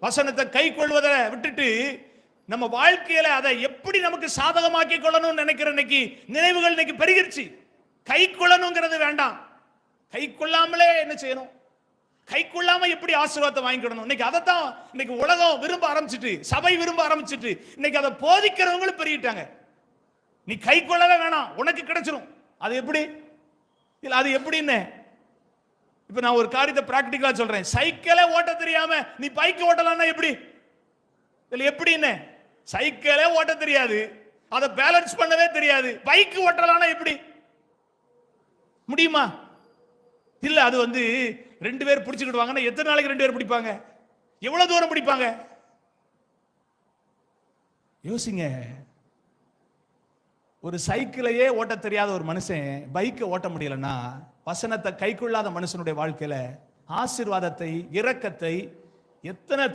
வசனத்தை கை கொள்வதை விட்டுட்டு நம்ம வாழ்க்கையில அதை எப்படி நமக்கு சாதகமாக்கி கொள்ளணும்னு நினைக்கிற இன்னைக்கு நினைவுகள் இன்னைக்கு பெருகிருச்சு. கை கொள்ளணுங்கிறது வேண்டாம். கை கொள்ளாமலே என்ன செய்யணும்? கை கொள்ளாம எப்படி ஆசீர்வாதத்தை வாங்கிக்கணும்? இன்னைக்கு அதைத்தான் இன்னைக்கு உலகம் விரும்ப ஆரம்பிச்சுட்டு, சபை விரும்ப ஆரம்பிச்சுட்டு, இன்னைக்கு அதை போதிக்கிறவங்களும் பெருகிட்டாங்க. நீ கை கொள்ளவே வேணாம், உனக்கு கிடைச்சிரும். அது எப்படி? இல்ல அது எப்படின்னு இப்ப நான் ஒரு காரியத்தை பிராக்டிகலா சொல்றேன். சைக்கிளே ஓட்ட தெரியாம நீ பைக் ஓட்டலாம்னா எப்படி? இல்ல எப்படின்னு சைக்கிளே ஓட்ட தெரியாது, அதை பேலன்ஸ் பண்ணவே தெரியாது, பைக் ஓட்டலாம்னா எப்படி முடியுமா? இல்ல அது வந்து 2 பேர் பிடிச்சுக்கிடுவாங்கன்னா எத்தனை நாளைக்கு 2 பேர் பிடிப்பாங்க? எவ்வளவு தூரம் பிடிப்பாங்க? யோசிங்க. ஒரு சைக்கிளையே ஓட்ட தெரியாத ஒரு மனுஷன் பைக்கை ஓட்ட முடியலன்னா, வசனத்தை கைக்கொள்ளாத மனுஷனுடைய வாழ்க்கையில ஆசீர்வாதத்தை, இரக்கத்தை எத்தனை